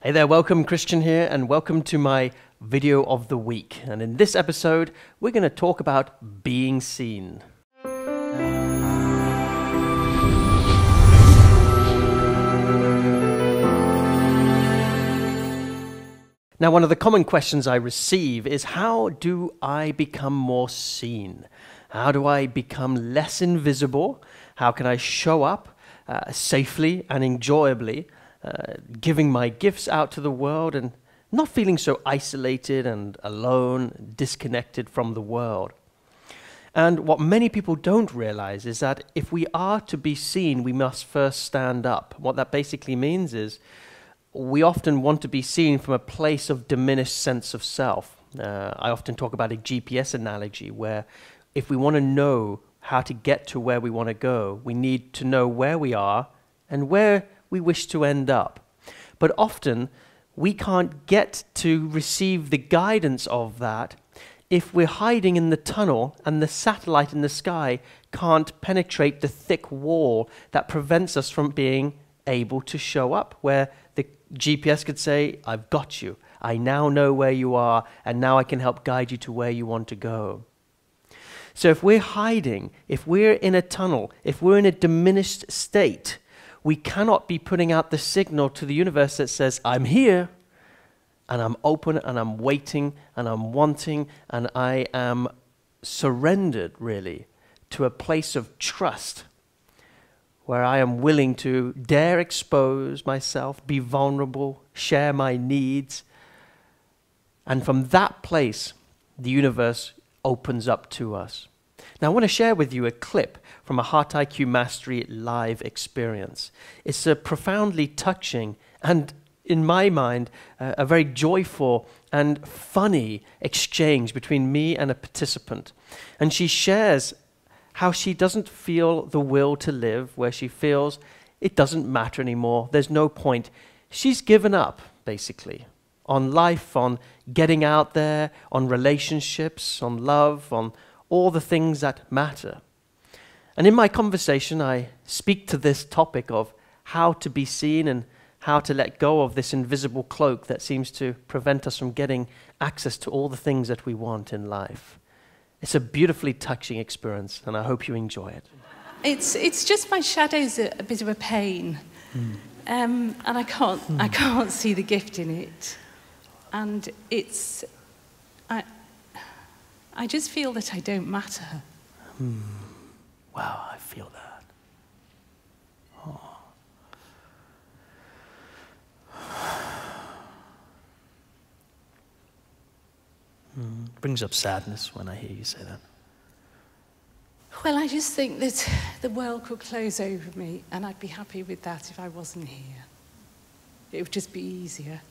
Hey there, welcome, Christian here, and welcome to my video of the week. And in this episode, we're going to talk about being seen. Now, one of the common questions I receive is, how do I become more seen? How do I become less invisible? How can I show up safely and enjoyably, giving my gifts out to the world and not feeling so isolated and alone, disconnected from the world? And what many people don't realize is that if we are to be seen, we must first stand up. What that basically means is we often want to be seen from a place of diminished sense of self. I often talk about a GPS analogy where if we want to know how to get to where we want to go, we need to know where we are and where we wish to end up. But often we can't get to receive the guidance of that if we're hiding in the tunnel and the satellite in the sky can't penetrate the thick wall that prevents us from being able to show up, where the GPS could say, I've got you. I now know where you are, and now I can help guide you to where you want to go. So if we're hiding, if we're in a tunnel, if we're in a diminished state, we cannot be putting out the signal to the universe that says, I'm here, and I'm open, and I'm waiting, and I'm wanting, and I am surrendered, really, to a place of trust, where I am willing to dare expose myself, be vulnerable, share my needs. And from that place, the universe opens up to us. Now, I want to share with you a clip from a Heart IQ Mastery live experience. It's a profoundly touching and, in my mind, a very joyful and funny exchange between me and a participant. And she shares how she doesn't feel the will to live, where she feels it doesn't matter anymore, there's no point. She's given up, basically, on life, on getting out there, on relationships, on love, on all the things that matter. And in my conversation, I speak to this topic of how to be seen and how to let go of this invisible cloak that seems to prevent us from getting access to all the things that we want in life. It's a beautifully touching experience, and I hope you enjoy it. It's just my shadow's a bit of a pain, and I can't see the gift in it, and I just feel that I don't matter. Wow, I feel that. Oh. Brings up sadness when I hear you say that. Well, I just think that the world could close over me, and I'd be happy with that if I wasn't here. It would just be easier.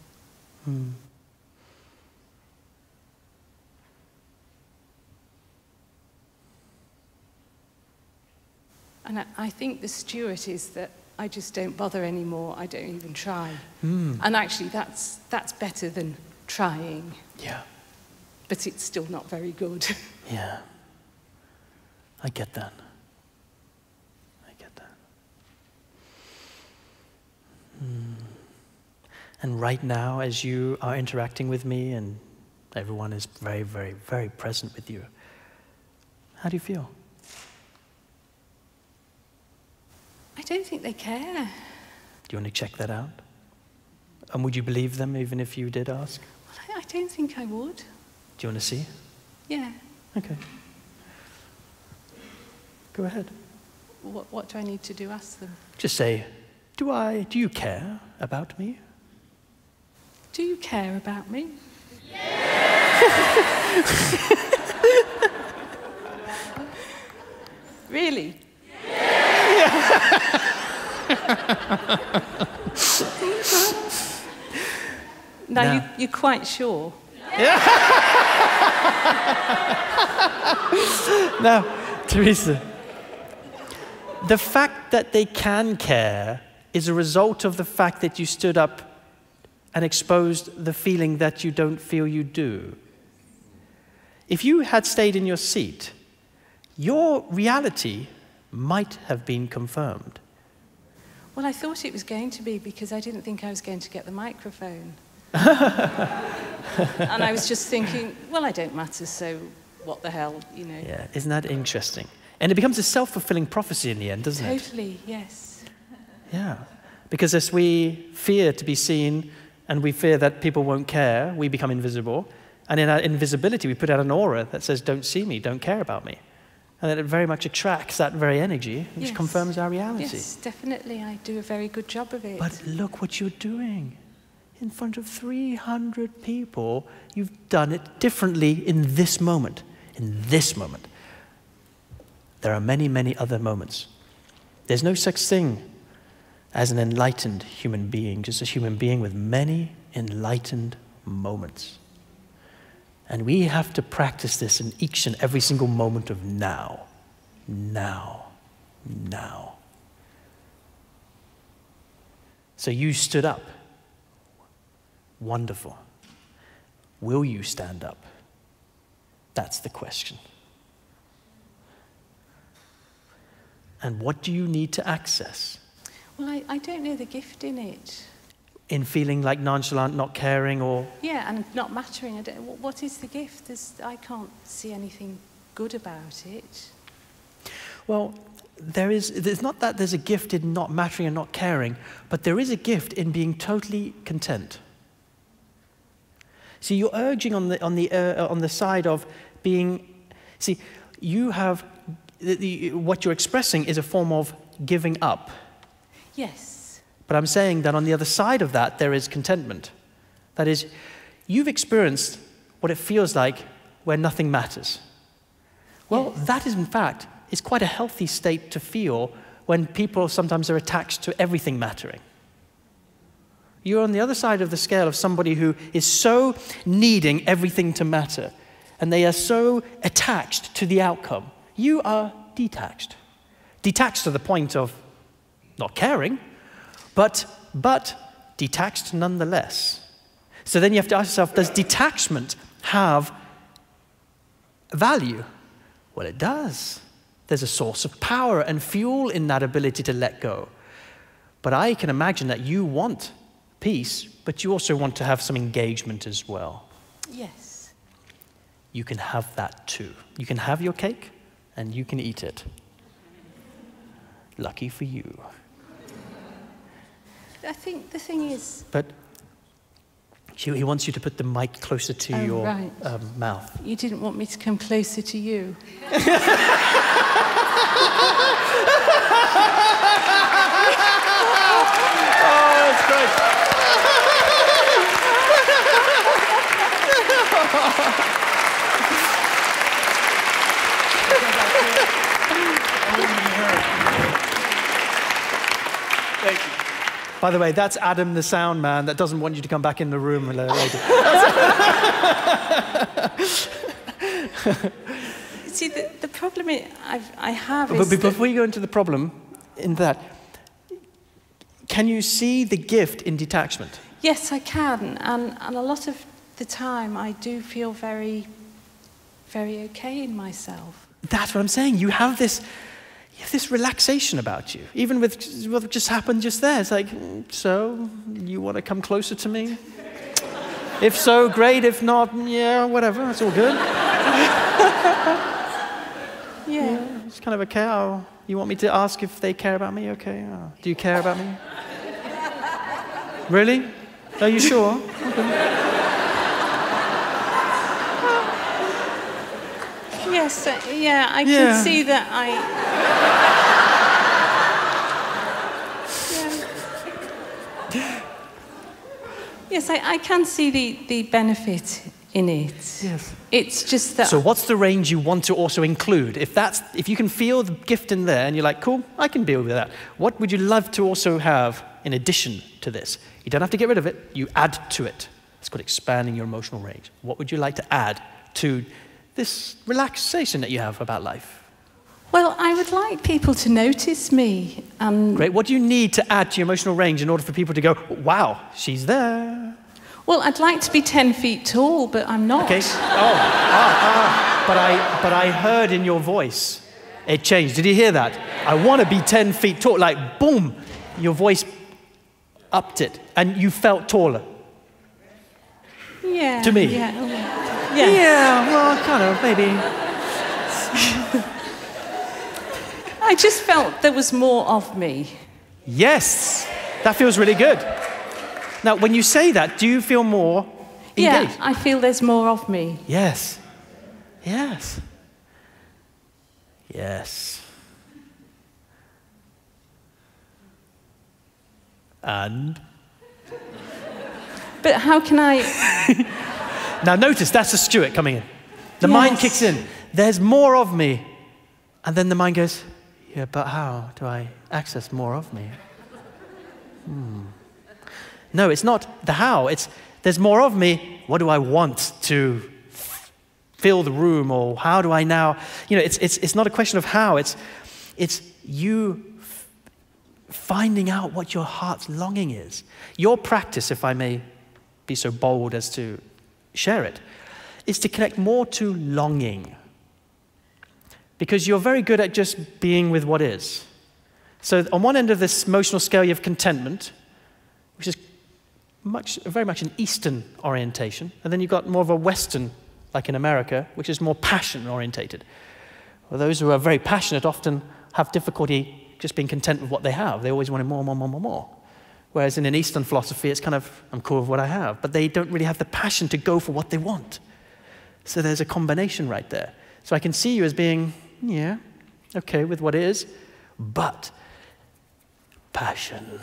And I think the steward is that I just don't bother anymore. I don't even try. And actually, that's better than trying. Yeah. But it's still not very good. Yeah. I get that. I get that. And right now, as you are interacting with me and everyone is very, very, very present with you, how do you feel? I don't think they care. Do you want to check that out? And would you believe them even if you did ask? Well, I don't think I would. Do you want to see? Yeah. Okay. Go ahead. What do I need to do? Ask them. Just say, do you care about me? Do you care about me? Yeah! Really? Now, you're quite sure? Now, Teresa, the fact that they can care is a result of the fact that you stood up and exposed the feeling that you don't feel you do. If you had stayed in your seat, your reality might have been confirmed. Well, I thought it was going to be because I didn't think I was going to get the microphone. And I was just thinking, well, I don't matter, so what the hell, you know. Yeah, isn't that interesting? And it becomes a self-fulfilling prophecy in the end, doesn't it? Totally, yes. Yeah, because as we fear to be seen and we fear that people won't care, we become invisible. And in our invisibility, we put out an aura that says, don't see me, don't care about me. And then it very much attracts that very energy, which confirms our reality. Yes, definitely. I do a very good job of it. But look what you're doing. In front of 300 people, you've done it differently in this moment. In this moment. There are many, many other moments. There's no such thing as an enlightened human being, just a human being with many enlightened moments. And we have to practice this in each and every single moment of now. Now. Now. So you stood up. Wonderful. Will you stand up? That's the question. And what do you need to access? Well, I don't know the gift in it. In feeling like nonchalant, not caring, or... Yeah, and not mattering. What is the gift? I can't see anything good about it. Well, there's not that there's a gift in not mattering and not caring, but there is a gift in being totally content. See, you're urging on the side of being... See, you have... what you're expressing is a form of giving up. Yes. But I'm saying that on the other side of that, there is contentment. That is, you've experienced what it feels like where nothing matters. Well, yes. That is, in fact, is quite a healthy state to feel when people sometimes are attached to everything mattering. You're on the other side of the scale of somebody who is so needing everything to matter, and they are so attached to the outcome. You are detached. Detached to the point of not caring, but detached nonetheless. So then you have to ask yourself, does detachment have value? Well, it does. There's a source of power and fuel in that ability to let go. But I can imagine that you want peace, but you also want to have some engagement as well. Yes. You can have that too. You can have your cake, and you can eat it. Lucky for you. I think the thing is... But he wants you to put the mic closer to your mouth. You didn't want me to come closer to you. Oh, that's great. Thank you. By the way, that's Adam, the sound man, that doesn't want you to come back in the room later. See, the problem I have but is before you go into the problem, in that, can you see the gift in detachment? Yes, I can. And a lot of the time, I do feel very, very okay in myself. That's what I'm saying. You have this relaxation about you, even with what just happened just there. It's like, so, you want to come closer to me? If so, great. If not, yeah, whatever. It's all good. Yeah. It's kind of okay. Oh, you want me to ask if they care about me? Okay. Oh, do you care about me? Really? Are you sure? Okay. Yes, yeah, I can see that Yes, I can see the benefit in it. Yes. It's just that... So what's the range you want to also include? If you can feel the gift in there and you're like, cool, I can deal with that. What would you love to also have in addition to this? You don't have to get rid of it, you add to it. It's called expanding your emotional range. What would you like to add to this relaxation that you have about life? Well, I would like people to notice me. Great. What do you need to add to your emotional range in order for people to go, wow, she's there? Well, I'd like to be 10 feet tall, but I'm not. Okay. But I heard in your voice, it changed. Did you hear that? I want to be 10 feet tall. Like, boom. your voice upped it, and you felt taller. Yeah. To me. Yeah. Yeah, well, kind of, maybe. I just felt there was more of me. Yes, that feels really good. Now, when you say that, do you feel more engaged? Yeah, I feel there's more of me. Yes. Yes. Yes. And? But how can I... Now notice, that's the Stuart coming in. The Yes. mind kicks in. There's more of me. And then the mind goes, yeah, but how do I access more of me? No, it's not the how. It's there's more of me. What do I want to fill the room? Or how do I now? You know, it's not a question of how. It's you finding out what your heart's longing is. Your practice, if I may be so bold as to share it, is to connect more to longing. Because you're very good at just being with what is. So on one end of this emotional scale, you have contentment, which is very much an Eastern orientation. And then you've got more of a Western, like in America, which is more passion-orientated. Well, those who are very passionate often have difficulty just being content with what they have. They always want more, more, more, more, more. Whereas in an Eastern philosophy, it's kind of, I'm cool with what I have. But they don't really have the passion to go for what they want. So there's a combination right there. So I can see you as being, yeah, okay with what is, but passion,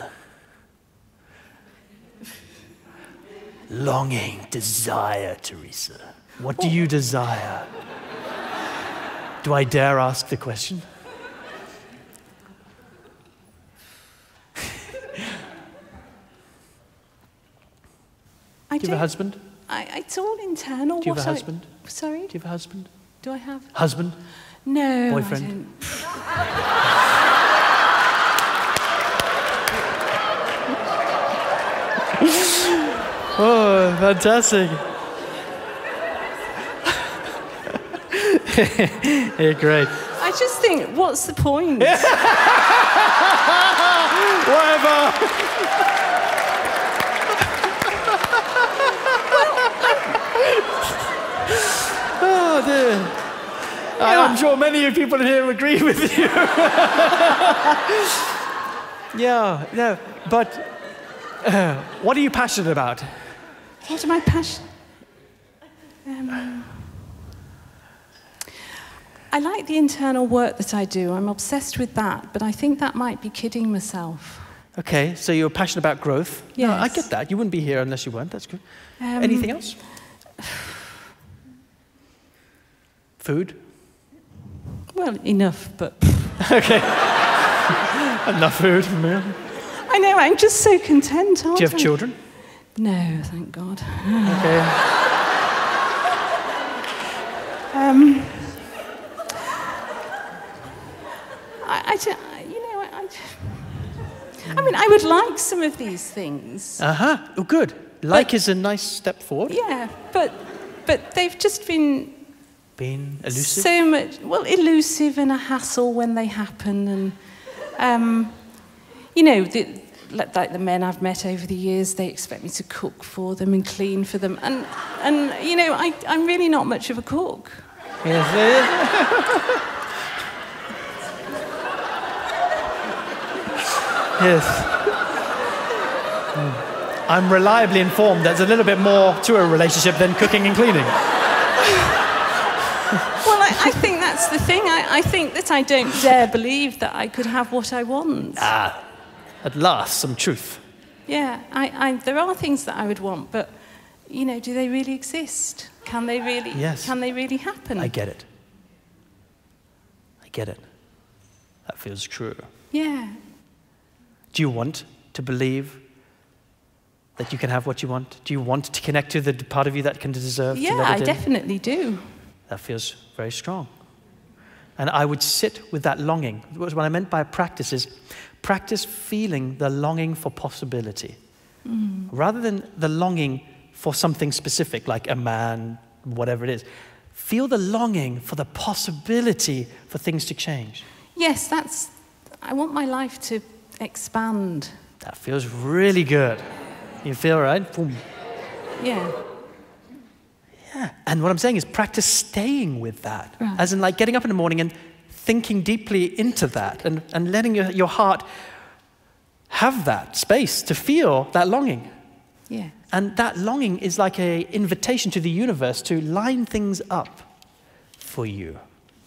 longing, desire, Teresa. What do you desire? Do I dare ask the question? Do you have a husband? It's all internal. Do you have a husband? Sorry? Do you have a husband? Do I have? Husband? No. Boyfriend? Oh, fantastic. Yeah, great. I just think, what's the point? Whatever. Oh, dear. I'm sure many of people in here agree with you. Yeah, no, but what are you passionate about? What am I passionate? I like the internal work that I do. I'm obsessed with that, but I think that might be kidding myself. Okay, so you're passionate about growth. Yes. No, I get that. You wouldn't be here unless you weren't. That's good. Anything else? Food? Well, enough, but... Okay. Enough food. I know, I'm just so content, aren't I? Do you have children? No, thank God. Okay. I mean, I would like some of these things. Uh-huh. Oh, good. Like is a nice step forward. Yeah, but they've just been Elusive? so much, well, elusive and a hassle when they happen. And, you know, like the men I've met over the years, they expect me to cook for them and clean for them. And you know, I'm really not much of a cook. Yes. Yes. I'm reliably informed there's a little bit more to a relationship than cooking and cleaning. Well, I think that's the thing. I think that I don't dare believe that I could have what I want. Ah, at last, some truth. Yeah, there are things that I would want, but, you know, do they really exist? Can they really, Yes. Can they really happen? I get it. I get it. That feels true. Yeah. Do you want to believe that you can have what you want? Do you want to connect to the part of you that can deserve to Yeah, let I it in? definitely do. That feels very strong. And I would sit with that longing. What I meant by practice is practice feeling the longing for possibility. Rather than the longing for something specific, like a man, whatever it is. Feel the longing for the possibility for things to change. Yes, I want my life to expand. That feels really good. You feel right? Boom. Yeah. Yeah. And what I'm saying is practice staying with that. Right. As in like getting up in the morning and thinking deeply into that and letting your heart have that space to feel that longing. Yeah. And that longing is like an invitation to the universe to line things up for you.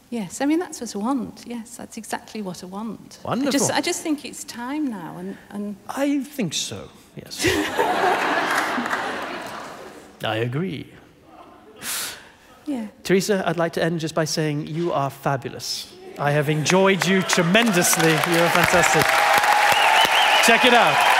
Yes, I mean, that's what I want. Yes, that's exactly what I want. Wonderful. I just think it's time now. And I think so, yes. I agree. yeah. Teresa, I'd like to end just by saying you are fabulous. I have enjoyed you tremendously. You're fantastic. Check it out.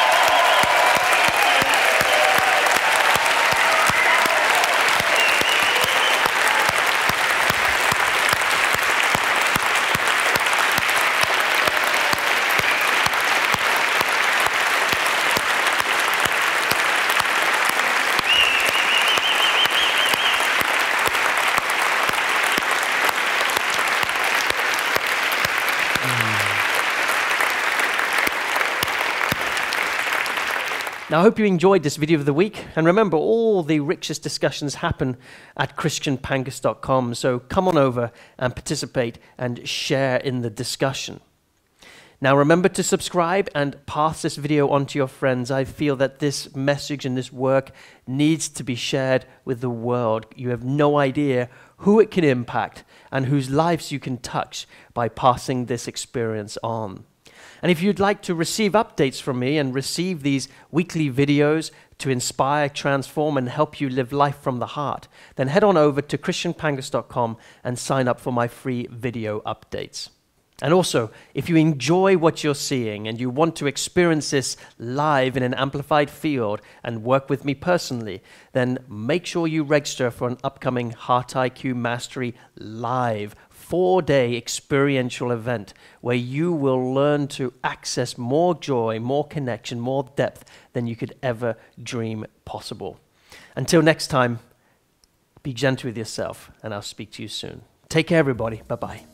Now, I hope you enjoyed this video of the week. And remember, all the richest discussions happen at christianpangus.com. So come on over and participate and share in the discussion. Now, remember to subscribe and pass this video on to your friends. I feel that this message and this work needs to be shared with the world. You have no idea who it can impact and whose lives you can touch by passing this experience on. And if you'd like to receive updates from me and receive these weekly videos to inspire, transform, and help you live life from the heart, then head on over to christianpangus.com and sign up for my free video updates. And also, if you enjoy what you're seeing and you want to experience this live in an amplified field and work with me personally, then make sure you register for an upcoming Heart IQ Mastery Live 4-day experiential event where you will learn to access more joy, more connection, more depth than you could ever dream possible. Until next time, be gentle with yourself, and I'll speak to you soon. Take care, everybody. Bye-bye.